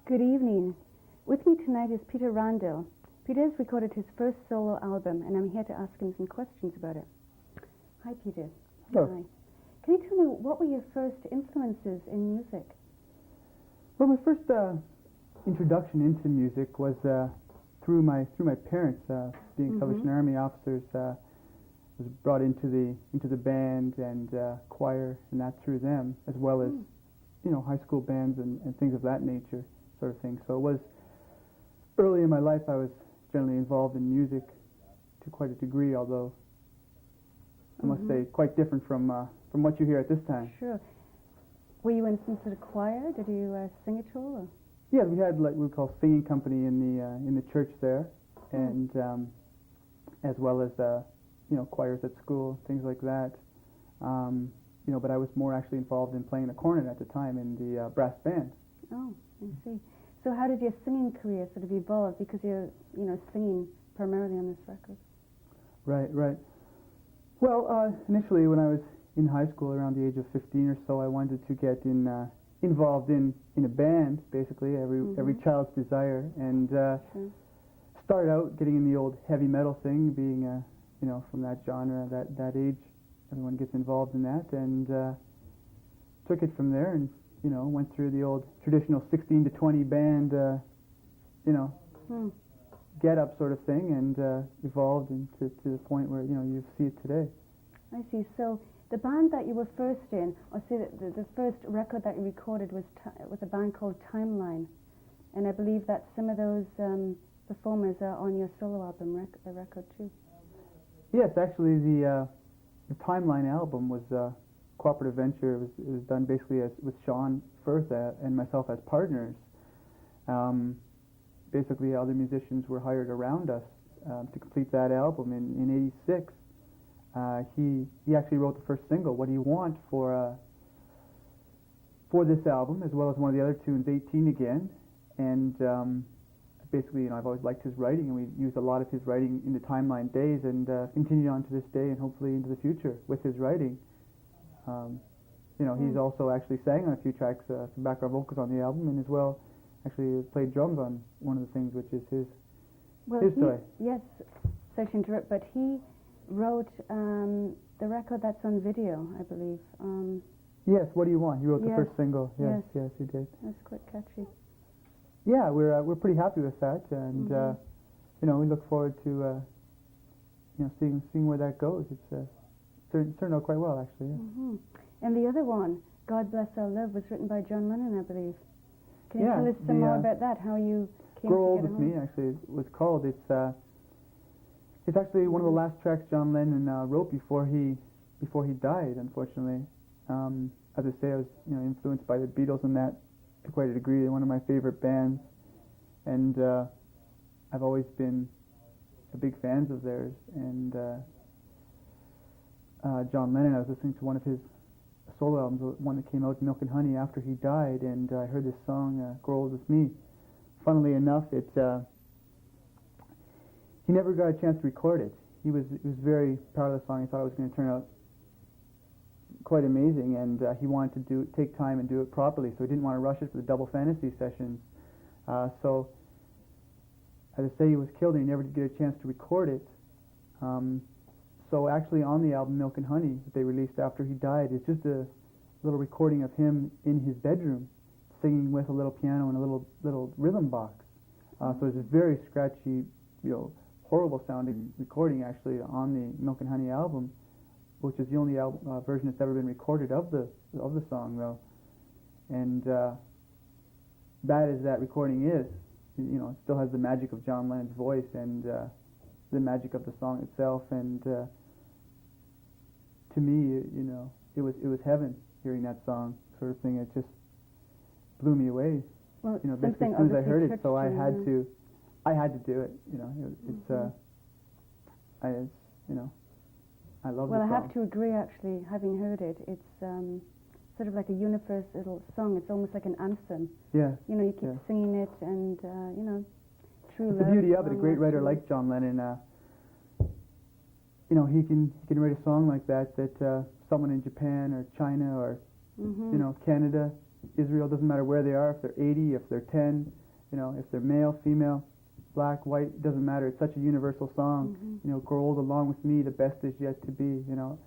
Good evening. With me tonight is Peter Randall. Peter has recorded his first solo album, and I'm here to ask him some questions about it. Hi, Peter. Hello. Hi. Can you tell me, what were your first influences in music? Well, my first introduction into music was through my parents. Being Salvation Army officers, was brought into the band and choir, and that through them, as well as high school bands and things of that nature, sort of thing. So it was early in my life. I was generally involved in music to quite a degree, although I must say quite different from what you hear at this time. Sure. Were you in some sort of choir? Did you sing at all? Or? Yeah, we had what we call singing company in the church there, and as well as choirs at school, things like that. But I was more actually involved in playing the cornet at the time in the brass band. Oh, I see. So how did your singing career sort of evolve? Because you're singing primarily on this record. Right. Well, initially when I was in high school, around the age of 15 or so, I wanted to get involved in a band, basically, every child's desire, and started out getting in the old heavy metal thing, being from that genre, that age, everyone gets involved in that, and took it from there, and went through the old traditional 16 to 20 band, get up sort of thing, and evolved into to the point where you see it today. I see. So the band that you were first in, or say the first record that you recorded was with a band called Timeline, and I believe that some of those performers are on your solo album record too. Yes, actually the Timeline album was a cooperative venture. It was done basically with Sean Firth and myself as partners. Basically, other musicians were hired around us to complete that album. In '86, he actually wrote the first single, "What Do You Want," for this album, as well as one of the other tunes, 18 Again. And basically, I've always liked his writing, and we used a lot of his writing in the Timeline days, and continued on to this day, and hopefully into the future with his writing. He's also actually sang on a few tracks, some background vocals on the album, and as well actually played drums on one of the things, which is his toy. Yes, sorry to interrupt, but he wrote the record that's on video, I believe. Yes, What Do You Want? He wrote the first single. Yes, he did. That's quite catchy. Yeah, we're pretty happy with that, and we look forward to seeing where that goes. It's turned out quite well, actually. Yeah. And the other one, "God Bless Our Love," was written by John Lennon, I believe. Can you Yeah, tell us some more about that? How you came Grow to Old get With it Me, actually, it was called. It's actually one of the last tracks John Lennon wrote before he died, unfortunately. As I say, I was influenced by the Beatles in that to quite a degree. They're one of my favorite bands, and I've always been a big fan of theirs. And John Lennon, I was listening to one of his solo albums, one that came out, Milk and Honey, after he died, and I heard this song, "Grow Old With Me." Funnily enough, he never got a chance to record it. He was very proud of the song. He thought it was going to turn out quite amazing, and he wanted to take time and do it properly, so he didn't want to rush it for the Double Fantasy sessions. So, as I say, he was killed and he never did get a chance to record it. So actually on the album Milk and Honey that they released after he died, it's just a little recording of him in his bedroom singing with a little piano and a little rhythm box. So it's a very scratchy, horrible sounding recording actually on the Milk and Honey album, which is the only version that's ever been recorded of the song, though. And bad as that recording is, it still has the magic of John Lennon's voice and the magic of the song itself. And to me, it was heaven hearing that song, sort of thing. It just blew me away. Well, basically as soon as I heard it, so I had to do it. I love the song. Well, I have to agree, actually, having heard it. It's sort of like a universal song. It's almost like an anthem. Yeah. You keep singing it, and, true love. The beauty of it, a great writer like John Lennon, he can write a song like that someone in Japan or China or Canada Israel, doesn't matter where they are, if they're 80, if they're 10, you know, if they're male, female, black, white, it doesn't matter. It's such a universal song. You know, grow old along with me, the best is yet to be, you know.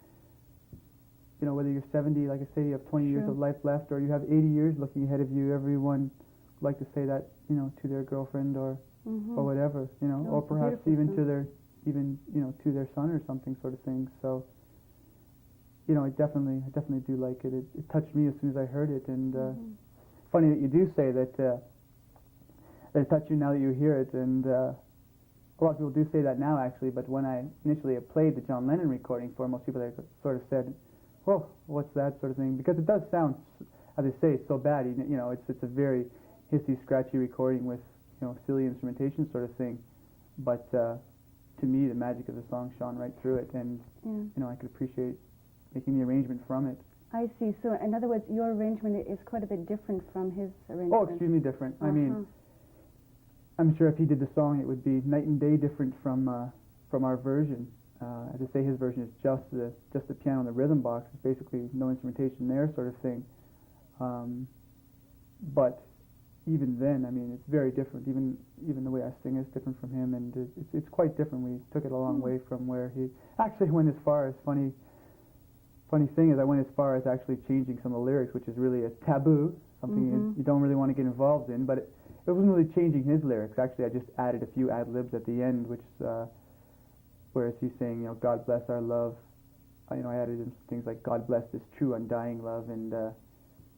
You know, whether you're 70, like I say, you have 20 years of life left, or you have 80 years looking ahead of you, everyone would like to say that, you know, to their girlfriend or whatever, you know, or perhaps even to their, you know, to their son or something sort of thing. So, you know, I definitely do like it. It touched me as soon as I heard it, and funny that you do say that that it touched you now that you hear it, and a lot of people do say that now actually, but when I initially played the John Lennon recording for most people, they sort of said, "Whoa, what's that?" sort of thing, because it does sound, as they say, so bad. You know, it's a very hissy, scratchy recording with, you know, silly instrumentation sort of thing, but to me, the magic of the song shone right through it, and you know, I could appreciate making the arrangement from it. I see. So, in other words, your arrangement is quite a bit different from his arrangement. Oh, extremely different. I mean, I'm sure if he did the song, it would be night and day different from our version. As I say, his version is just the piano and the rhythm box. It's basically no instrumentation there, sort of thing. But even then, I mean, it's very different. Even the way I sing is different from him, and it's quite different. We took it a long way from where he actually went as far as funny thing is I went as far as actually changing some of the lyrics, which is really a taboo, something you don't really want to get involved in. But it wasn't really changing his lyrics. Actually, I just added a few ad-libs at the end, which whereas he's saying, you know, God bless our love. You know, I added in things like God bless this true undying love, and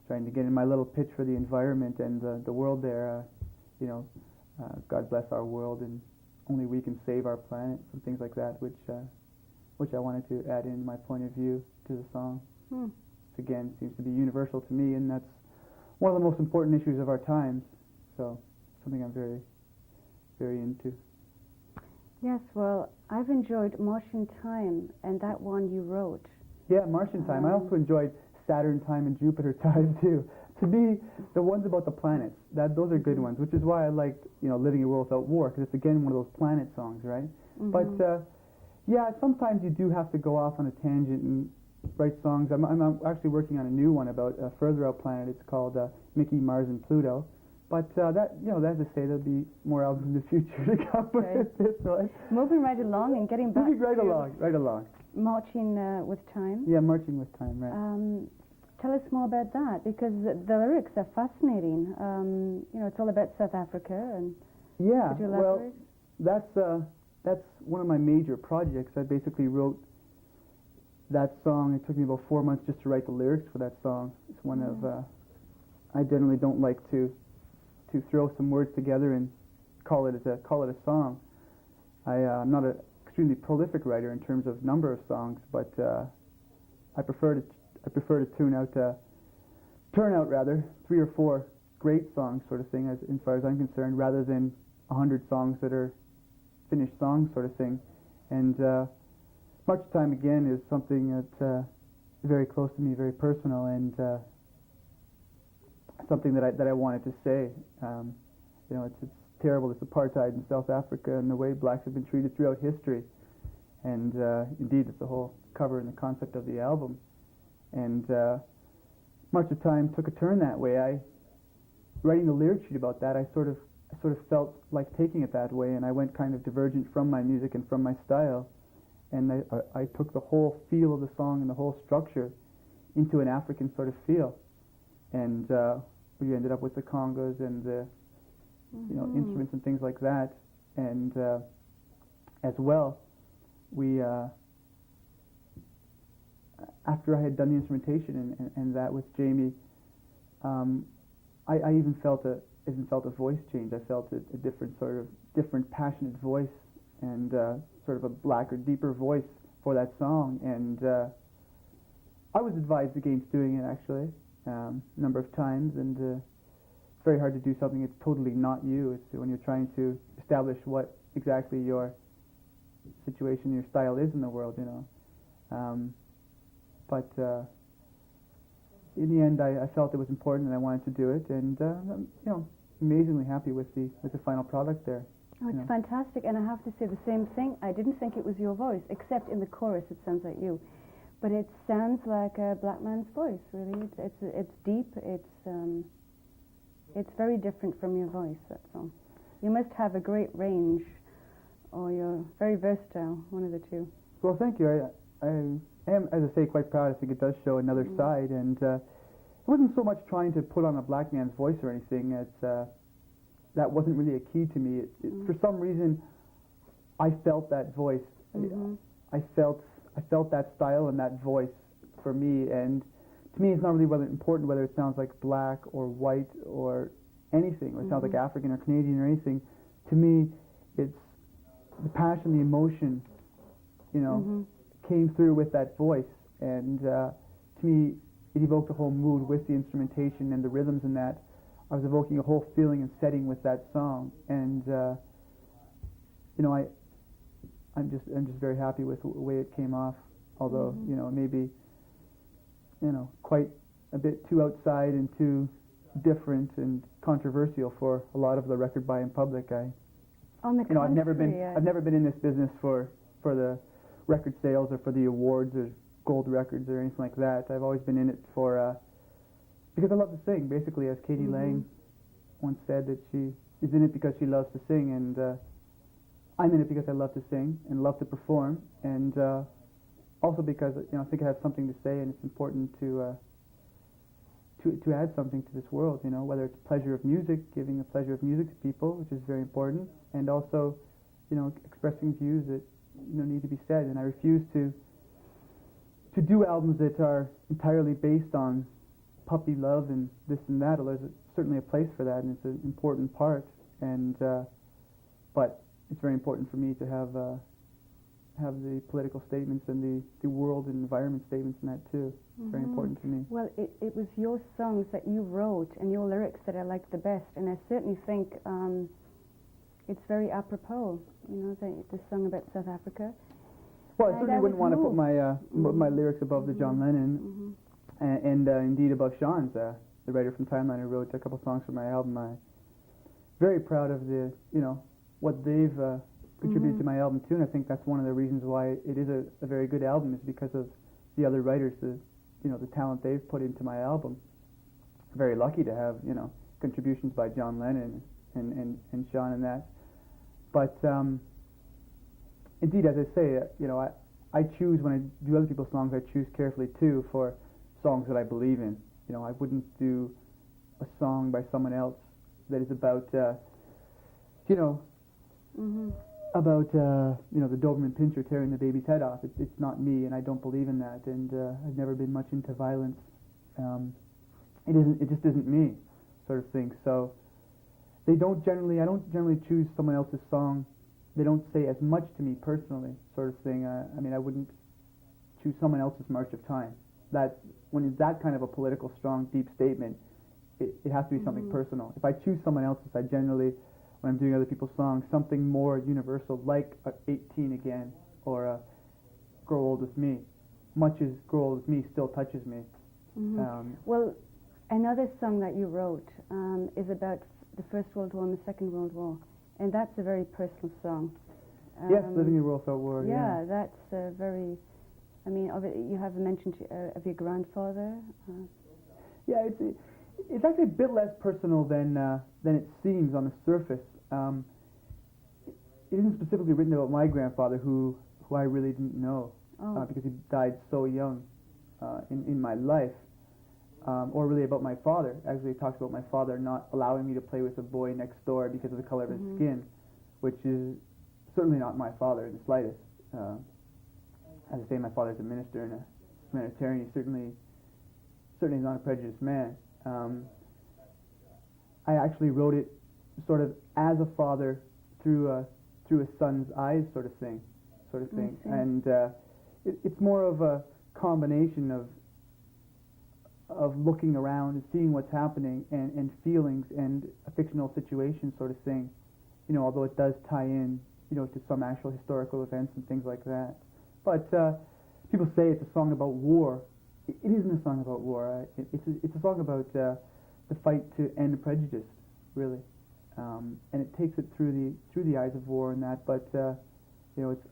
trying to get in my little pitch for the environment and the world there. You know, God bless our world, and only we can save our planet, some things like that, which I wanted to add in my point of view to the song. Which again seems to be universal to me, and that's one of the most important issues of our times. So something I'm very, very into. Yes, well, I've enjoyed Martian Time, and that one you wrote. Yeah, Martian Time. I also enjoyed Saturn Time and Jupiter Time too. To me, the ones about the planets, those are good ones, which is why I liked, you know, Living a World Without War, because it's again one of those planet songs, right? But yeah, sometimes you do have to go off on a tangent and write songs. I'm actually working on a new one about a further out planet. It's called Mickey, Mars, and Pluto. But that, you know, that's to say there'll be more albums in the future to come with this one. Moving right along and getting back Moving right along. Marching with Time. Yeah, Marching with Time, right. Tell us more about that, because the lyrics are fascinating. You know, it's all about South Africa, and yeah, could you well, elaborate? that's one of my major projects. I basically wrote that song. It took me about 4 months just to write the lyrics for that song. It's one of I generally don't like to throw some words together and call it a song. I'm not an extremely prolific writer in terms of number of songs, but I prefer to turn out 3 or 4 great songs, sort of thing, as far as I'm concerned, rather than 100 songs that are finished songs, sort of thing. And March Time again is something that's very close to me, very personal, and something that I wanted to say. You know, it's terrible, this apartheid in South Africa and the way blacks have been treated throughout history. And indeed, it's the whole cover and the concept of the album. And March of Time took a turn that way. Writing the lyric sheet about that, I sort of felt like taking it that way, and I went kind of divergent from my music and from my style. And I took the whole feel of the song and the whole structure into an African sort of feel. And we ended up with the congas and the you know, instruments and things like that. And as well, we after I had done the instrumentation and that with Jamie, I even felt a voice change. I felt a different passionate voice, and sort of a blacker, deeper voice for that song. And I was advised against doing it actually a number of times, and it's very hard to do something that's totally not you. It's when you're trying to establish what exactly your situation, your style is in the world, you know. But in the end, I felt it was important, and I wanted to do it, and I'm, you know, amazingly happy with the final product there. Oh, it's fantastic, and I have to say the same thing. I didn't think it was your voice, except in the chorus it sounds like you. But it sounds like a black man's voice, really. It's deep. It's very different from your voice. That's all. You must have a great range, or you're very versatile. One of the two. Well, thank you. I am, as I say, quite proud. I think it does show another side, and it wasn't so much trying to put on a black man's voice or anything. That wasn't really a key to me. For some reason, I felt that voice. I felt that style and that voice for me, and to me it's not really important whether it sounds like black or white or anything, or it sounds like African or Canadian or anything. To me, it's the passion, the emotion, came through with that voice, and to me it evoked a whole mood with the instrumentation and the rhythms in that. I was evoking a whole feeling and setting with that song, and I'm just very happy with the way it came off. Although maybe quite a bit too outside and too different and controversial for a lot of the record buying public. On the I've never been in this business for the record sales or for the awards or gold records or anything like that. I've always been in it for because I love to sing. Basically, as Katie Lang once said, that she is in it because she loves to sing, and I'm in it because I love to sing and love to perform, and also because I think I have something to say, and it's important to add something to this world. Whether it's pleasure of music, giving a pleasure of music to people, which is very important, and also expressing views that need to be said. And I refuse to do albums that are entirely based on puppy love and this and that. There's certainly a place for that, and it's an important part. And but it's very important for me to have the political statements and the world and environment statements in that too. It's very important to me. Well, it was your songs that you wrote and your lyrics that I liked the best, and I certainly think it's very apropos. The song about South Africa. Well, I certainly wouldn't want to put my lyrics above the John Lennon, and indeed above Sean's, the writer from Timeline, who wrote a couple songs for my album. I'm very proud of the what they've contributed to my album too, and I think that's one of the reasons why it is a very good album, is because of the other writers, the talent they've put into my album. I'm very lucky to have contributions by John Lennon and Sean and that. But indeed, as I say, I choose, when I do other people's songs, I choose carefully too for songs that I believe in. I wouldn't do a song by someone else that is about about the Doberman Pinscher tearing the baby's head off. It's not me, and I don't believe in that, and I've never been much into violence. It just isn't me, sort of thing. So I don't generally choose someone else's song. They don't say as much to me personally, sort of thing. I wouldn't choose someone else's March of Time. That when it's that kind of a political, strong, deep statement, it has to be something personal. If I choose someone else's, I generally, when I'm doing other people's songs, something more universal, like 18 Again, or Grow Old With Me. Much as Grow Old With Me still touches me. Well, another song that you wrote is about the First World War and the Second World War, and that's a very personal song. Yes, Living in a World Without War. Yeah, that's very. You have mentioned of your grandfather. Yeah, it's actually a bit less personal than it seems on the surface. It isn't specifically written about my grandfather, who I really didn't know, because he died so young in my life, or really about my father. Actually, it talks about my father not allowing me to play with a boy next door because of the color of his skin, which is certainly not my father in the slightest. As I say, my father's a minister and a humanitarian. He certainly is not a prejudiced man. I actually wrote it sort of as a father through a son's eyes, sort of thing. And it's more of a combination of looking around and seeing what's happening and feelings and a fictional situation, sort of thing. Although it does tie in, to some actual historical events and things like that. But people say it's a song about war. It isn't a song about war. It's a song about the fight to end prejudice, really, and it takes it through the eyes of war and that. But it's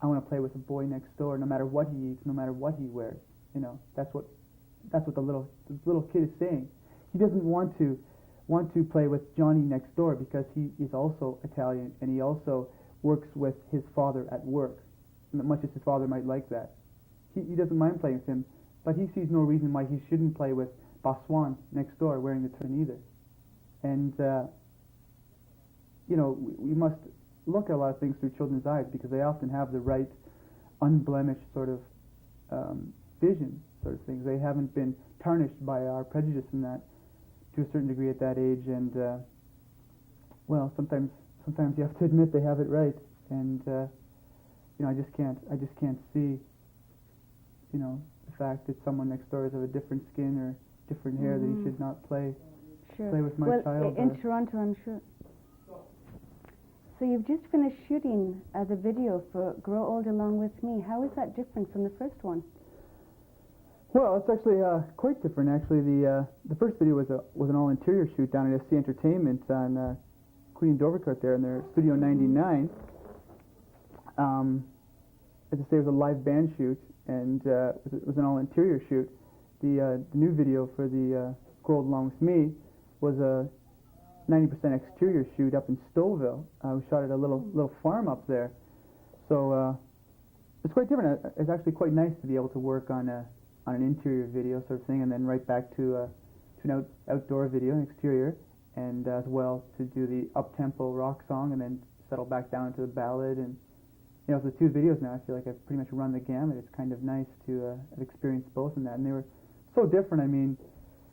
I want to play with the boy next door, no matter what he eats, no matter what he wears. You know, that's what the little kid is saying. He doesn't want to play with Johnny next door because he is also Italian and he also works with his father at work, much as his father might like that. He doesn't mind playing with him, but he sees no reason why he shouldn't play with Baswan next door wearing the turban either. And you know, we must look at a lot of things through children's eyes because they often have the right, unblemished sort of vision, sort of things. They haven't been tarnished by our prejudice in that to a certain degree at that age. And well, sometimes you have to admit they have it right. And you know, I just can't see, you know, the fact that someone next door is of a different skin or different hair that he should not play with my child. In Toronto, I'm sure. So you've just finished shooting the video for Grow Old Along With Me. How is that different from the first one? Well, it's actually quite different. Actually, the first video was an all interior shoot down at SC Entertainment on Queen Dovercourt there in their Studio 99. As I say, it was a live band shoot, and it was an all interior shoot. The new video for the Grow Old Along With Me was a 90% exterior shoot up in Stouffville. We shot at a little farm up there, so it's quite different. It's actually quite nice to be able to work on an interior video sort of thing, and then right back to an outdoor video, an exterior, and as well to do the up-tempo rock song, and then settle back down into the ballad. And you know, the two videos now, I feel like I've pretty much run the gamut. It's kind of nice to have experienced both in that, and they were so different. I mean,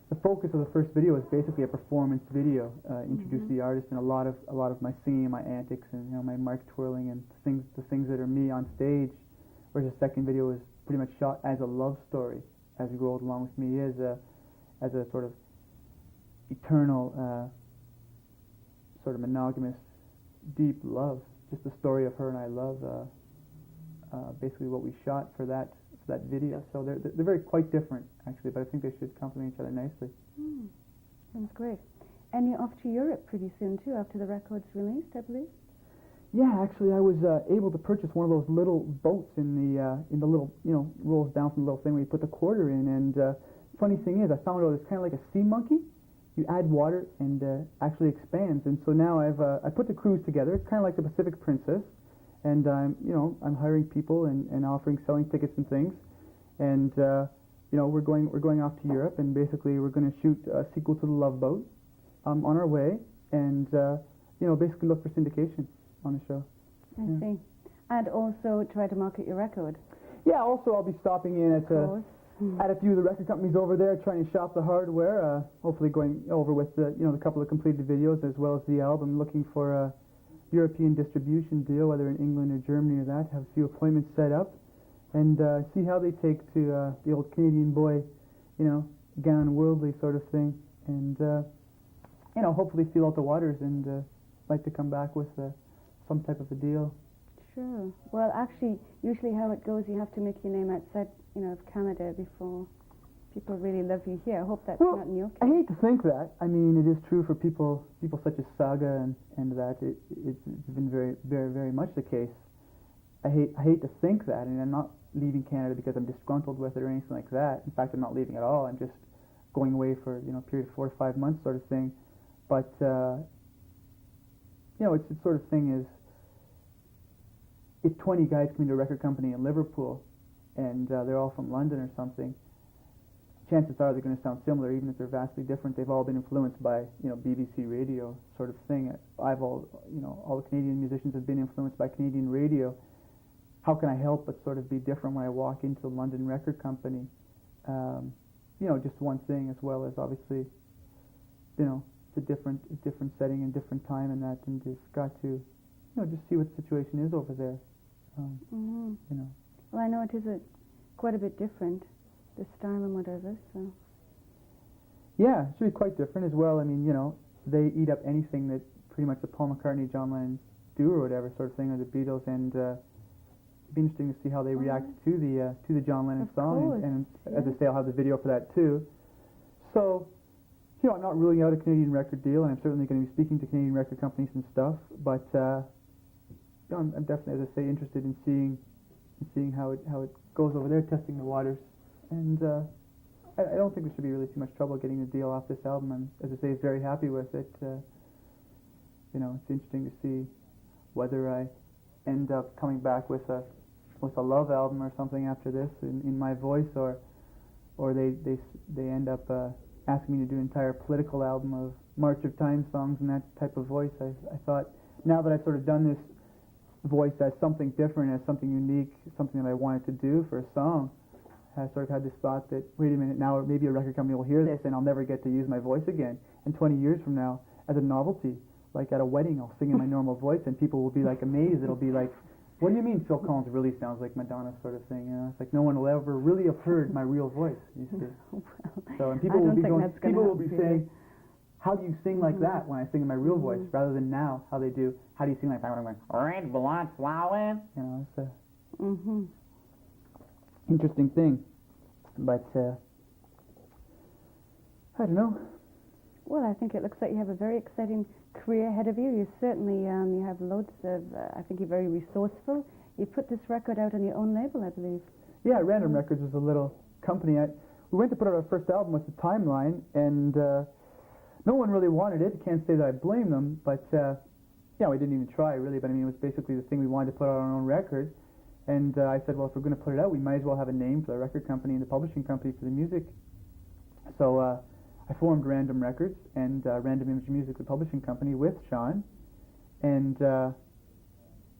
the focus of the first video was basically a performance video, introduced the artist and a lot of my singing, my antics, and you know, my mic twirling and the things that are me on stage. Whereas the second video was pretty much shot as a love story, as Grow Old Along With Me is as a sort of eternal, sort of monogamous, deep love. Just the story of her and I love. Basically, what we shot for that video. So they're very quite different actually, but I think they should complement each other nicely. Sounds great. And you're off to Europe pretty soon too, after the record's released, I believe. Yeah, actually, I was able to purchase one of those little boats in the little, you know, rolls down from the little thing where you put the quarter in. And funny thing is, I found out it's kind of like a sea monkey. You add water and actually expands. And so now I put the cruise together. It's kind of like the Pacific Princess. And I'm hiring people and selling tickets and things. And you know, we're going off to Europe, and basically we're going to shoot a sequel to The Love Boat on our way, and you know, basically look for syndication on the show. I see. And also try to market your record. Yeah, also I'll be stopping in at a few of the record companies over there, trying to shop the hardware, hopefully going over with the couple of completed videos as well as the album, looking for a European distribution deal, whether in England or Germany or that, have a few appointments set up, and see how they take to the old Canadian boy, you know, gone worldly sort of thing, and you know, hopefully feel out the waters and like to come back with some type of a deal. Sure. Well, actually, usually how it goes, you have to make your name outside, you know, of Canada before people really love you here. I hope that's not in your case. I hate to think that. I mean, it is true for people such as Saga and that. It's been very, very, very much the case. I hate to think that, and I'm not leaving Canada because I'm disgruntled with it or anything like that. In fact, I'm not leaving at all. I'm just going away for, you know, a period of 4 to 5 months sort of thing. But you know, it's the sort of thing is, if 20 guys come into a record company in Liverpool and they're all from London or something, chances are they're going to sound similar, even if they're vastly different. They've all been influenced by, you know, BBC radio sort of thing. All the Canadian musicians have been influenced by Canadian radio. How can I help but sort of be different when I walk into a London record company? You know, just one thing, as well as obviously, you know, it's a different setting and different time and that, and you've got to, you know, just see what the situation is over there. You know. Well, I know it is quite a bit different, the style and whatever, so. Yeah, it's really quite different as well. I mean, you know, they eat up anything that pretty much the Paul McCartney, John Lennon do or whatever sort of thing, or the Beatles, and it'd be interesting to see how they react to the John Lennon song. And as I say, I'll have the video for that too. So, you know, I'm not ruling out a Canadian record deal, and I'm certainly going to be speaking to Canadian record companies and stuff, but you know, I'm definitely, as I say, interested in seeing and seeing how it goes over there, testing the waters. And I don't think there should be really too much trouble getting the deal off this album. I'm, as I say, very happy with it. You know, it's interesting to see whether I end up coming back with a love album or something after this in my voice, or they end up asking me to do an entire political album of March of Time songs and that type of voice. I thought, now that I've sort of done this voice as something different, as something unique, something that I wanted to do for a song, I sort of had this thought that, wait a minute, now maybe a record company will hear this and I'll never get to use my voice again. And 20 years from now, as a novelty, like at a wedding, I'll sing in my normal voice and people will be like amazed. It'll be like, what do you mean Phil Collins really sounds like Madonna, sort of thing? You know, it's like no one will ever really have heard my real voice. You see. Well, So and people will be going, people will be happen, saying, how do you sing like that when I sing in my real voice, rather than now how they do? How do you sing like that when I'm going, red blood flowing? You know, it's a interesting thing. But I don't know. Well, I think it looks like you have a very exciting career ahead of you. You certainly you have loads of. I think you're very resourceful. You put this record out on your own label, I believe. Yeah, Random Records was a little company. We went to put out our first album with the Timeline, and no one really wanted it. I can't say that I blame them, but yeah, we didn't even try really. But I mean, it was basically the thing we wanted to put out on our own record. And I said, well, if we're going to put it out, we might as well have a name for the record company and the publishing company for the music. So I formed Random Records and Random Image Music, the publishing company, with Sean, and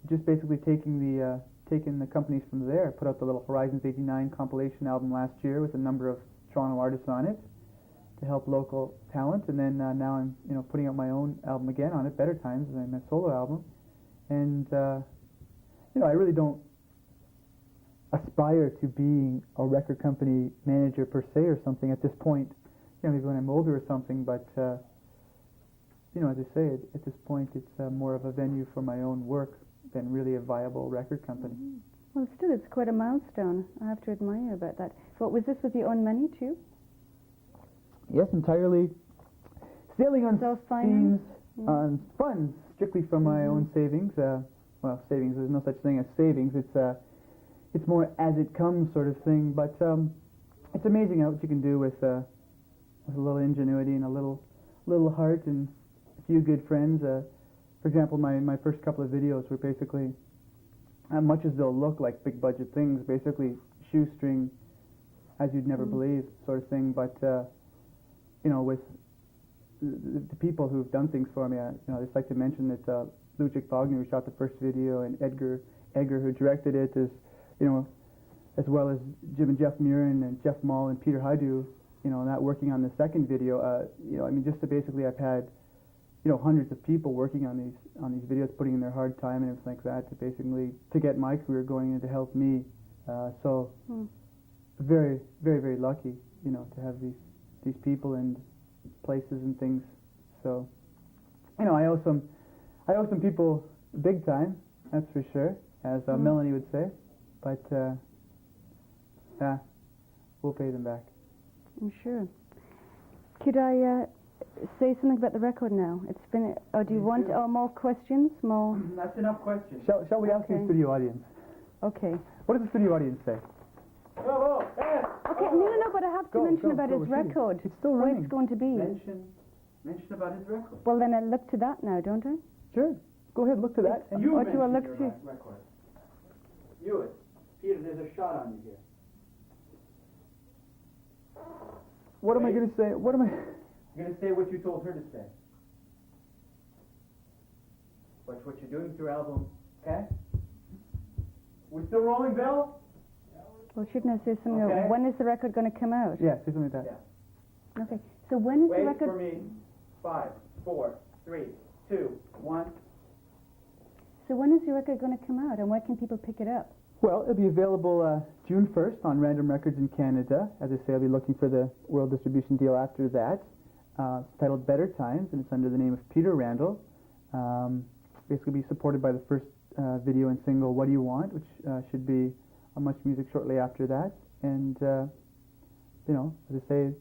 just basically taking the companies from there. Put out the little Horizons '89 compilation album last year with a number of Toronto artists on it to help local talent, and then now I'm putting out my own album again on it, Better Times, and my solo album, and I really don't aspire to being a record company manager per se or something at this point. Maybe when I'm older or something, but as I say, at this point it's more of a venue for my own work than really a viable record company. Well, still, it's quite a milestone. I have to admire you about that. But was this with your own money too? Yes, entirely. Sailing on Self-finance? on funds, strictly from my own savings. Well, savings, there's no such thing as savings. It's more as it comes sort of thing. But it's amazing what you can do with a little ingenuity and a little heart and a few good friends. For example, my first couple of videos were basically, much as they'll look like big budget things, basically shoestring as you'd never believe sort of thing. But with the people who've done things for me, I just like to mention that Ludwig Wagner, who shot the first video, and Edgar, who directed it, is as well as Jim and Jeff Murin and Jeff Mall and Peter Haidu, not working on the second video. I mean, just to basically, I've had hundreds of people working on these videos, putting in their hard time and everything like that to basically to get my career going and to help me. So very, very, very lucky, to have these people and places and things. So, I owe some people big time, that's for sure, as Melanie would say. But we'll pay them back. I'm sure. Could I say something about the record now? It's been. Or do you want more questions? More. That's enough questions. Shall we ask the studio audience? Okay. What does the studio audience say? Bravo! Okay. No. But I have to mention about his record. It's still running. Where it's going to be. Mention about his record. Well, then I look to that now, don't I? Sure. Go ahead. Look to that. Or do I look to? Record. You. Peter, there's a shot on you here. What am I going to say? What am I... You're going to say what you told her to say. Watch what you're doing with your album, okay? We're still rolling, Bill? Well, shouldn't I say something? Okay. When is the record going to come out? Yeah, say something like that. Yeah. Okay. So when is the record? Wait for me. 5, 4, 3, 2, 1. So when is your record going to come out, and where can people pick it up? Well, it'll be available June 1st on Random Records in Canada. As I say, I'll be looking for the world distribution deal after that. It's titled Better Times, and it's under the name of Peter Randall. Basically be supported by the first video and single, What Do You Want, which should be on Much Music shortly after that. And, as I say,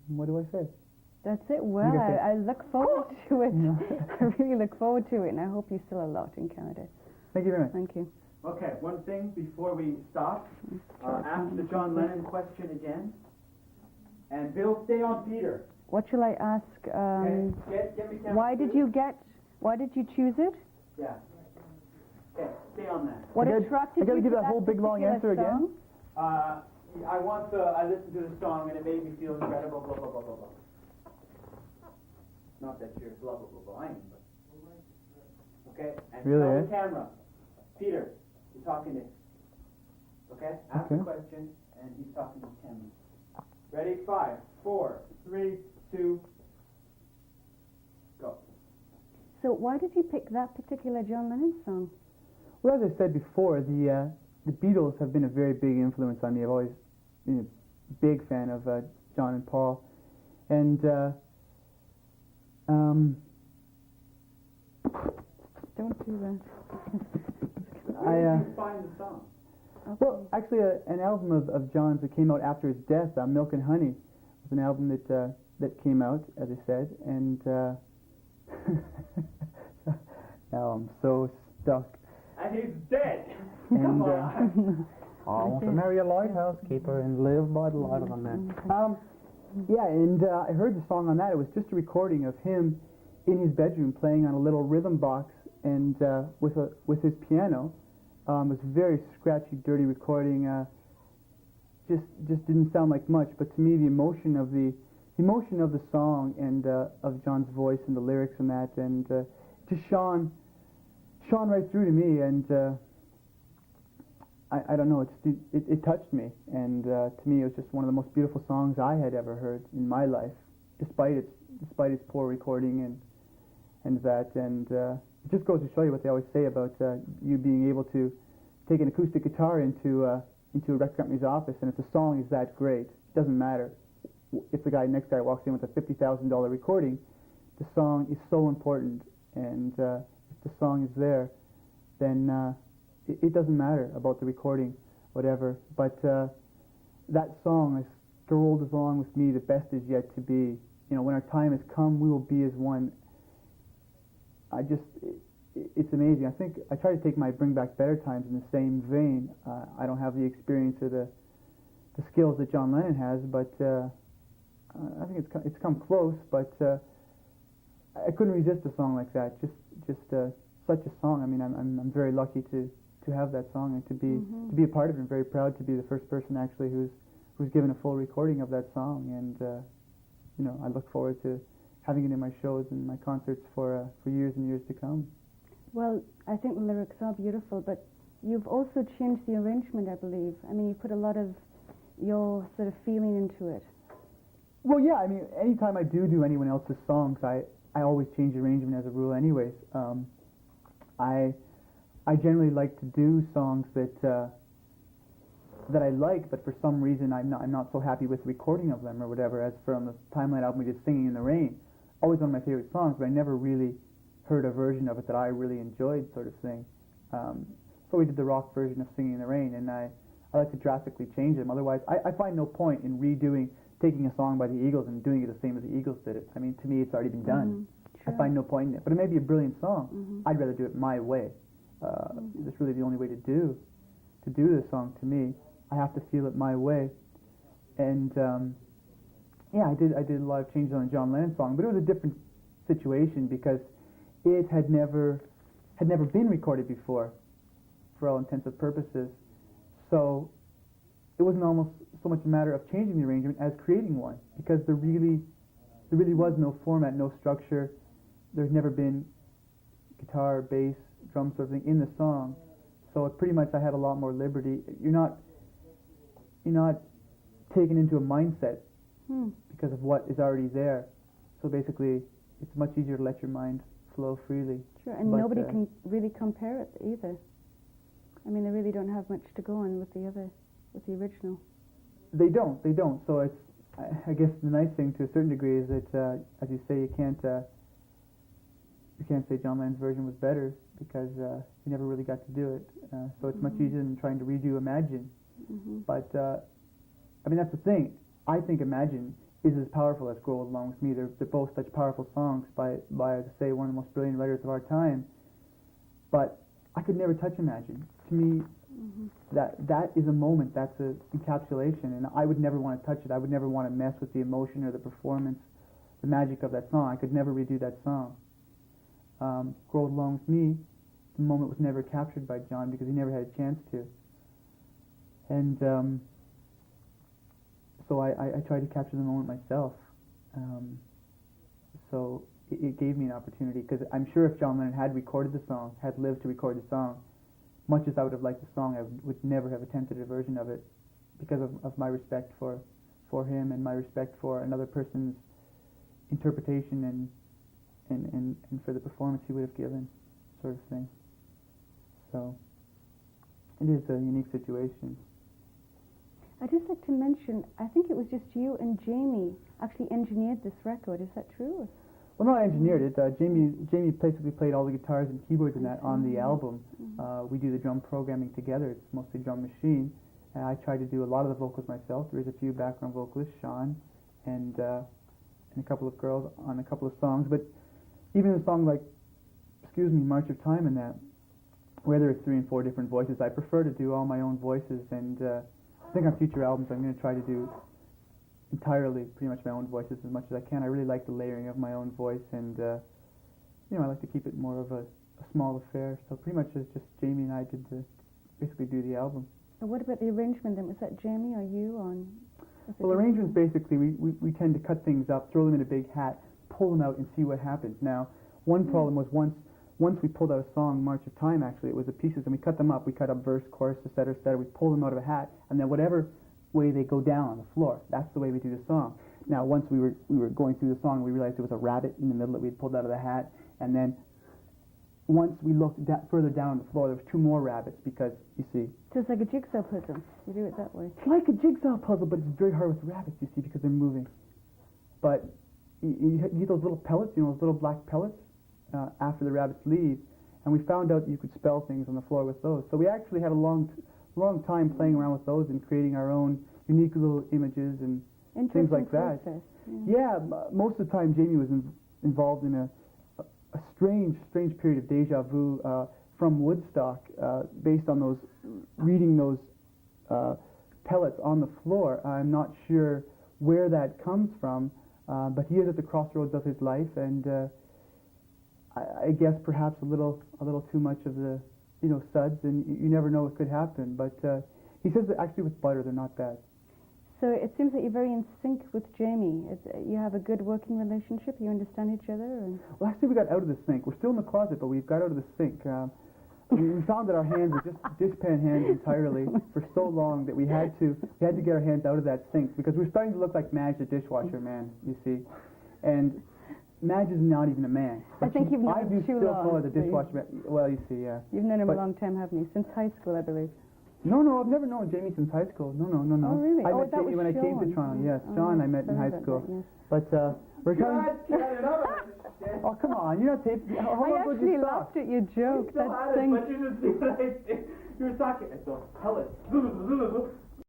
what do I say? That's it. Well, I look forward to it. I really look forward to it, and I hope you sell a lot in Canada. Thank you very much. Thank you. Okay, one thing before we stop. Ask the John Lennon question again. And Bill, stay on Peter. What shall I ask? Okay, get me why did you choose it? Yeah. Okay, stay on that. What attracted you to I gotta give that whole big long answer song? again. I listened to the song and it made me feel incredible, blah, blah, blah, blah, blah. Not that you're blah, blah, blah, blah, I am, but. Okay, and really, tell the camera. Peter, you're talking to. Okay? Ask the question and he's talking to the camera. Ready? 5, 4, 3, 2, go. So why did you pick that particular John Lennon song? Well, as I said before, the Beatles have been a very big influence on me. I've always been a big fan of John and Paul, and Don't do that. Where did you find the song? Okay. Well, actually, an album of John's that came out after his death, Milk and Honey, was an album that came out, as I said, and now I'm so stuck. And he's dead. And, Come on. I want to marry a lighthouse keeper and live by the light of a man. Yeah, and I heard the song on that. It was just a recording of him in his bedroom playing on a little rhythm box and with his piano. It was a very scratchy, dirty recording. Just didn't sound like much, but to me, the emotion of the song and of John's voice and the lyrics and that, and just shone right through to me, and I don't know, it touched me, and to me, it was just one of the most beautiful songs I had ever heard in my life, despite its poor recording and that, and it just goes to show you what they always say about you being able to take an acoustic guitar into a record company's office, and if the song is that great, it doesn't matter if the next guy walks in with a $50,000 recording. The song is so important, and if the song is there, then it doesn't matter about the recording, whatever. But that song has strolled along with me. The best is yet to be. When our time has come, we will be as one. It's amazing. I think I try to take my Bring Back Better Times in the same vein. I don't have the experience or the skills that John Lennon has, but I think it's come close. But I couldn't resist a song like that. Just such a song. I mean, I'm very lucky to have that song and to be a part of it. I'm very proud to be the first person actually who's given a full recording of that song, and I look forward to having it in my shows and my concerts for years and years to come. Well, I think the lyrics are beautiful, but you've also changed the arrangement, I believe. I mean, you put a lot of your sort of feeling into it. Well, yeah, I mean, anytime I do anyone else's songs, I always change the arrangement as a rule anyways. I generally like to do songs that I like, but for some reason I'm not so happy with the recording of them or whatever. As from the Timeline album we did, Singing in the Rain, always one of my favorite songs, but I never really heard a version of it that I really enjoyed, sort of thing. So we did the rock version of Singing in the Rain, and I like to drastically change them. Otherwise, I find no point in taking a song by the Eagles and doing it the same as the Eagles did it. I mean, to me, it's already been done. Sure. I find no point in it. But it may be a brilliant song. I'd rather do it my way. That's really the only way to do this song to me. I have to feel it my way. And yeah, I did a lot of changes on a John Lennon song, but it was a different situation because it had never been recorded before, for all intents and purposes. So it wasn't almost so much a matter of changing the arrangement as creating one, because there really was no format, no structure. There's never been guitar, bass, drum sort of thing in the song. So pretty much I had a lot more liberty. You're not taken into a mindset because of what is already there. So basically, it's much easier to let your mind flow freely. Sure, and nobody can really compare it either. I mean, they really don't have much to go on with the original. They don't. So it's, I guess the nice thing to a certain degree is that, as you say, you can't say John Lennon's version was better because he never really got to do it. So it's much easier than trying to redo Imagine. But I mean, that's the thing. I think Imagine is as powerful as Grow Along With Me. They're both such powerful songs by I'd say, one of the most brilliant writers of our time. But I could never touch Imagine. To me, that is a moment, that's an encapsulation, and I would never want to touch it. I would never want to mess with the emotion or the performance, the magic of that song. I could never redo that song. Grow Along With Me, the moment was never captured by John because he never had a chance to. And so I tried to capture the moment myself. So it gave me an opportunity, because I'm sure if John Lennon had recorded the song, had lived to record the song, much as I would have liked the song, I would never have attempted a version of it, because of my respect for him and my respect for another person's interpretation and for the performance he would have given, sort of thing. So it is a unique situation. I'd just like to mention, I think it was just you and Jamie actually engineered this record. Is that true? Well, not engineered it. Jamie basically played all the guitars and keyboards in that on the album. We do the drum programming together. It's mostly drum machine, and I try to do a lot of the vocals myself. There is a few background vocalists, Sean, and a couple of girls on a couple of songs. But even a song like, March of Time, and that, whether it's 3 and 4 different voices, I prefer to do all my own voices. And I think on future albums I'm going to try to do entirely pretty much my own voices as much as I can. I really like the layering of my own voice, and I like to keep it more of a small affair. So pretty much it's just Jamie and I basically do the album. And what about the arrangement then? Was that Jamie or you on? Well, arrangements basically we tend to cut things up, throw them in a big hat, pull them out and see what happens. Now, one problem was once we pulled out a song, March of Time actually, it was the pieces, and we cut them up. We cut up verse, chorus, etc., etc. We pull them out of a hat, and then whatever way they go down on the floor, that's the way we do the song. Now, once we were going through the song, we realized there was a rabbit in the middle that we'd pulled out of the hat, and then once we looked further down on the floor, there was 2 more rabbits, because, you see... So it's like a jigsaw puzzle. You do it that way. It's like a jigsaw puzzle, but it's very hard with rabbits, you see, because they're moving. But you get those little pellets, those little black pellets, after the rabbits leave, and we found out that you could spell things on the floor with those. So we actually had a long time playing around with those and creating our own unique little images and things like that. Process. Yeah, most of the time Jamie was involved in a strange period of deja vu from Woodstock, based on reading those pellets on the floor. I'm not sure where that comes from, but he is at the crossroads of his life, and I guess perhaps a little too much of the suds, and you never know what could happen. But he says that actually with butter they're not bad. So it seems that you're very in sync with Jamie. You have a good working relationship. You understand each other. And Well, actually we got out of the sink. We're still in the closet, but we've got out of the sink. We found that our hands were just dishpan hands entirely for so long that we had to get our hands out of that sink, because we were starting to look like Madge the dishwasher man, you see. And Madge is not even a man. I think you've known him too long. I do still call her the dishwasher man. Well, you see, yeah. You've known him a long time, haven't you? Since high school, I believe. No, I've never known Jamie since high school. No. Oh, really? I met Jamie when I came to Toronto. Yes, John I met in high school. But we're going... Oh, come on, you're not taping. I actually laughed at your joke. That thing. But you just see what I did. You were talking. It's those pellets.